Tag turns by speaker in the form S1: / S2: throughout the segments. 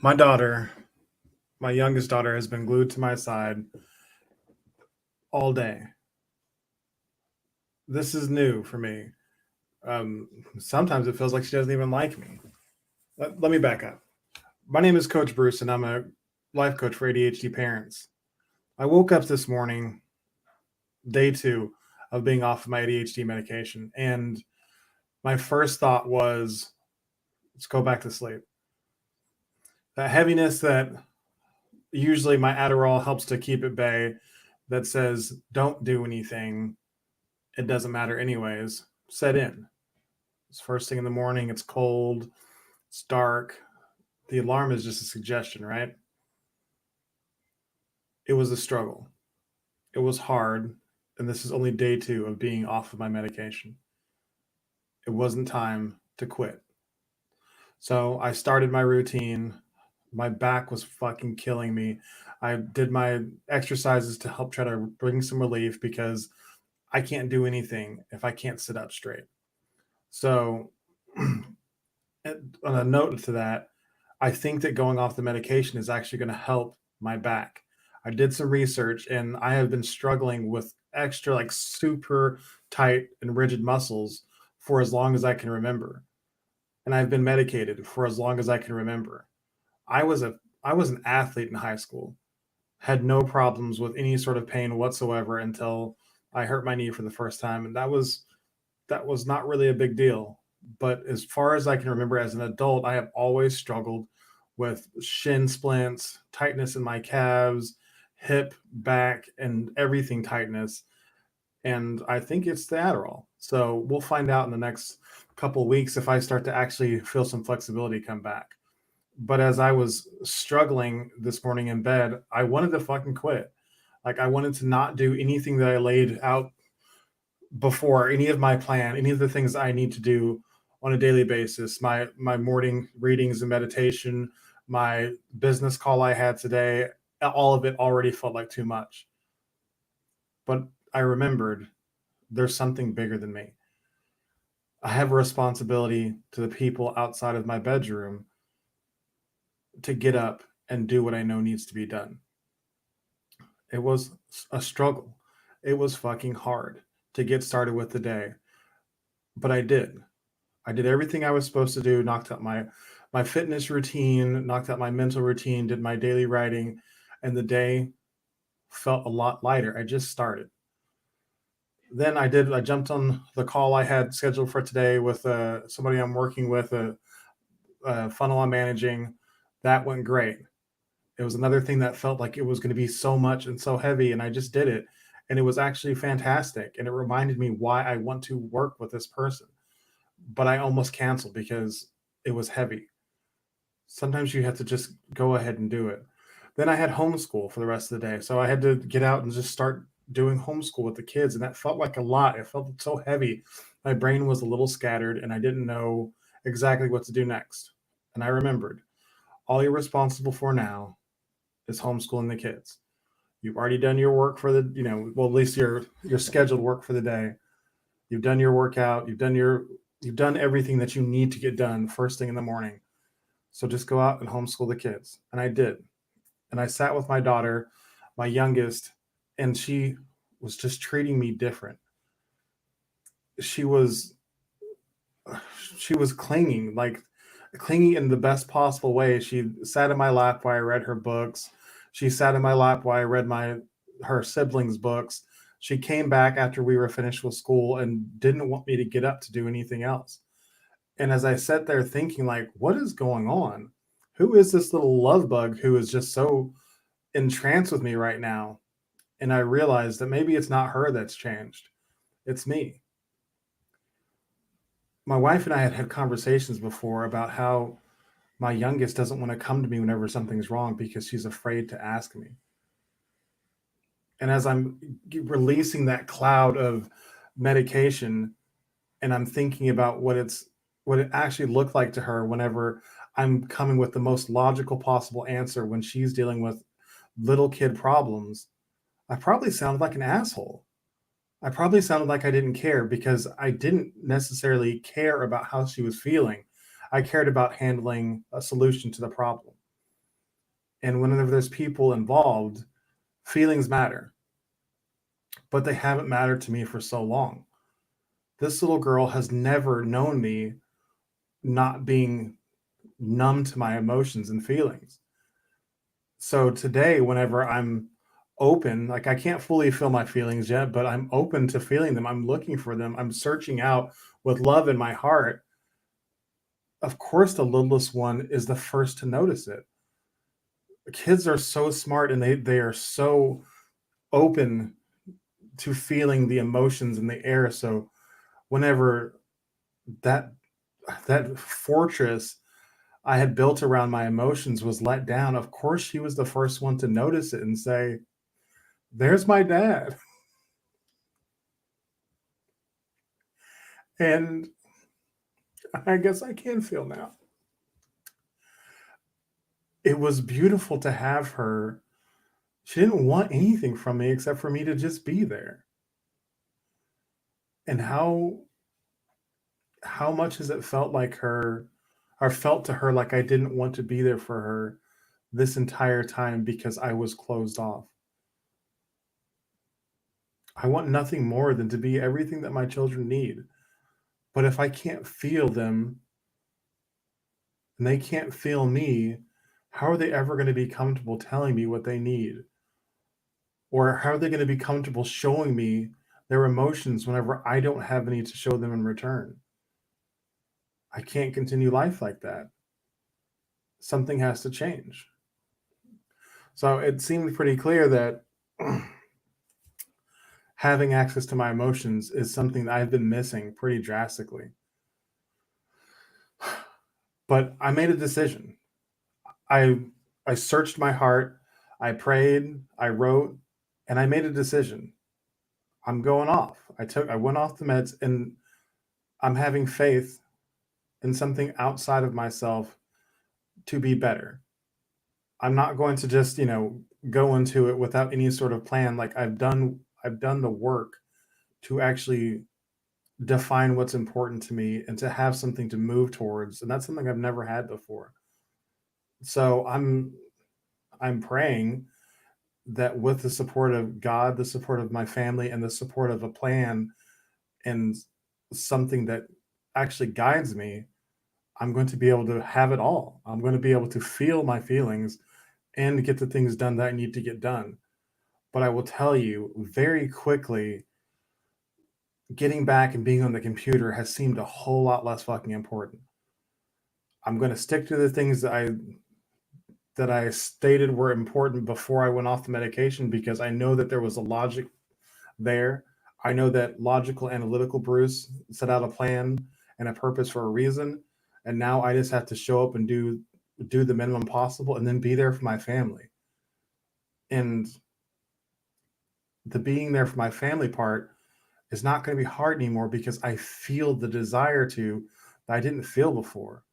S1: My daughter, my youngest daughter, has been glued to my side all day. This is new for me. Sometimes it feels like she doesn't even like me. Let me back up. My name is Coach Bruce, and I'm a life coach for ADHD parents. I woke up this morning, day two of being off of my ADHD medication, and my first thought was, let's go back to sleep. That heaviness that usually my Adderall helps to keep at bay, that says, don't do anything, it doesn't matter anyways, set in. It's first thing in the morning, it's cold, it's dark. The alarm is just a suggestion, right? It was a struggle. It was hard. And this is only day two of being off of my medication. It wasn't time to quit. So I started my routine. My back was fucking killing me. I did my exercises to help try to bring some relief because I can't do anything if I can't sit up straight. So, on a note to that, I think that going off the medication is actually going to help my back. I did some research and I have been struggling with extra, like super tight and rigid muscles for as long as I can remember. And I've been medicated for as long as I can remember. I was a I was an athlete in high school. Had no problems with any sort of pain whatsoever until I hurt my knee for the first time, and that was not really a big deal. But as far as I can remember as an adult, I have always struggled with shin splints, tightness in my calves, hip, back, and everything tightness. And I think it's the Adderall. So we'll find out in the next couple of weeks if I start to actually feel some flexibility come back. But as I was struggling this morning in bed, I wanted to fucking quit. Like I wanted to not do anything that I laid out before, any of my plan, any of the things I need to do on a daily basis. My morning readings and meditation, my business call I had today, all of it already felt like too much. But I remembered there's something bigger than me. I have a responsibility to the people outside of my bedroom to get up and do what I know needs to be done. It was a struggle. It was fucking hard to get started with the day, but I did. I did everything I was supposed to do, knocked out my fitness routine, knocked out my mental routine, did my daily writing, and the day felt a lot lighter. I just started. Then I jumped on the call I had scheduled for today with somebody I'm working with, a funnel I'm managing. That went great. It was another thing that felt like it was going to be so much and so heavy, and I just did it. And it was actually fantastic. And it reminded me why I want to work with this person. But I almost canceled because it was heavy. Sometimes you have to just go ahead and do it. Then I had homeschool for the rest of the day. So I had to get out and just start doing homeschool with the kids. And that felt like a lot. It felt so heavy. My brain was a little scattered and I didn't know exactly what to do next. And I remembered all you're responsible for now is homeschooling the kids. You've already done your work for the, well, at least your scheduled work for the day. You've done your workout. You've done everything that you need to get done first thing in the morning. So just go out and homeschool the kids. And I did. And I sat with my daughter, my youngest, and she was just treating me different. She was she was clinging, like clinging in the best possible way. She sat in my lap while I read her books. She sat in my lap while I read my her siblings' books. She came back after we were finished with school and didn't want me to get up to do anything else. And as I sat there thinking, like, what is going on? Who is this little love bug who is just so entranced with me right now? And I realized that maybe it's not her that's changed. It's me. My wife and I had had conversations before about how my youngest doesn't want to come to me whenever something's wrong because she's afraid to ask me. And as I'm releasing that cloud of medication and I'm thinking about what it actually looked like to her whenever I'm coming with the most logical possible answer when she's dealing with little kid problems, I probably sounded like an asshole. I probably sounded like I didn't care because I didn't necessarily care about how she was feeling. I cared about handling a solution to the problem. And whenever there's people involved, feelings matter, but they haven't mattered to me for so long. This little girl has never known me not being numb to my emotions and feelings. So today, whenever I'm open, like I can't fully feel my feelings yet, but I'm open to feeling them. I'm looking for them. I'm searching out with love in my heart. Of course, the littlest one is the first to notice it. Kids are so smart and they are so open to feeling the emotions in the air. So whenever that that fortress I had built around my emotions was let down, of course she was the first one to notice it and say, "There's my dad." And I guess I can feel now. It was beautiful to have her. She didn't want anything from me except for me to just be there. And how much has it felt like her, or felt to her like I didn't want to be there for her this entire time because I was closed off. I want nothing more than to be everything that my children need. But if I can't feel them and they can't feel me, how are they ever going to be comfortable telling me what they need? Or how are they going to be comfortable showing me their emotions whenever I don't have any to show them in return? I can't continue life like that. Something has to change. So it seemed pretty clear that having access to my emotions is something that I've been missing pretty drastically. But I made a decision. I I searched my heart, I prayed, I wrote, and I made a decision. I'm going off. I went off the meds and I'm having faith in something outside of myself to be better. I'm not going to just, go into it without any sort of plan. Like I've done the work to actually define what's important to me and to have something to move towards. And that's something I've never had before. So I'm praying that with the support of God, the support of my family, and the support of a plan and something that actually guides me, I'm going to be able to have it all. I'm going to be able to feel my feelings and get the things done that I need to get done. But I will tell you very quickly, getting back and being on the computer has seemed a whole lot less fucking important. I'm going to stick to the things that I stated were important before I went off the medication because I know that there was a logic there. I know that logical, analytical Bruce set out a plan and a purpose for a reason, and now I just have to show up and do the minimum possible and then be there for my family. And the being there for my family part is not going to be hard anymore because I feel the desire to that I didn't feel before.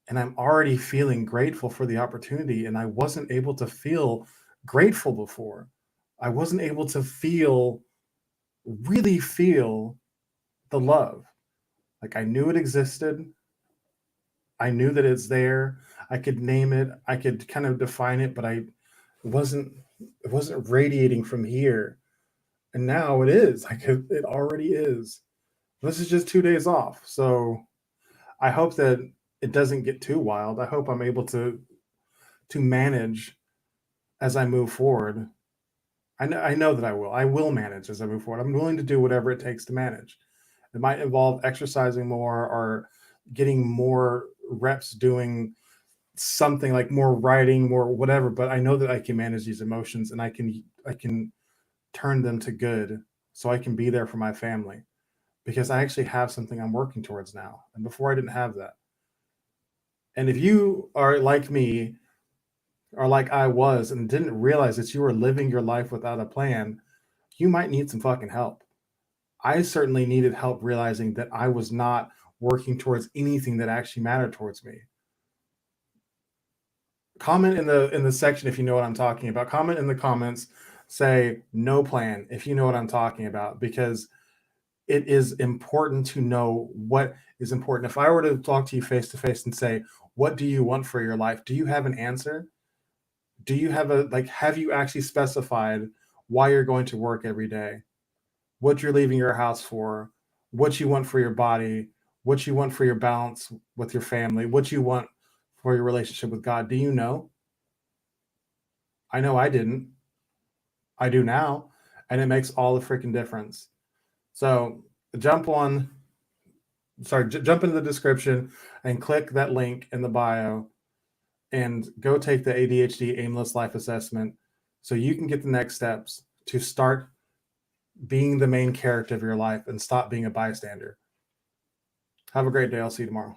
S1: And I'm already feeling grateful for the opportunity. And I wasn't able to feel grateful before. I wasn't able to really feel the love. Like I knew it existed. I knew that it's there. I could name it. I could kind of define it, but wasn't it wasn't radiating from here. And now it is. Like it already is. This is just 2 days off. So I hope that it doesn't get too wild. I hope I'm able to manage as I move forward. I know that I will. I will manage as I move forward. I'm willing to do whatever it takes to manage. It might involve exercising more or getting more reps doing something like more writing, more whatever, but I know that I can manage these emotions and I can turn them to good so I can be there for my family because I actually have something I'm working towards now. And before I didn't have that. And if you are like me or like I was and didn't realize that you were living your life without a plan, you might need some fucking help. I certainly needed help realizing that I was not working towards anything that actually mattered towards me. Comment in the section if you know what I'm talking about. Comment in the comments, say no plan if you know what I'm talking about, because it is important to know what is important. If I were to talk to you face to face and say, what do you want for your life? Do you have an answer? Do you have have you actually specified why you're going to work every day, what you're leaving your house for, what you want for your body, what you want for your balance with your family, what you want for your relationship with God? Do you know? I know I didn't. I do now, and it makes all the freaking difference. So jump on, jump into the description and click that link in the bio and go take the ADHD aimless life assessment so you can get the next steps to start being the main character of your life and stop being a bystander. Have a great day. I'll see you tomorrow.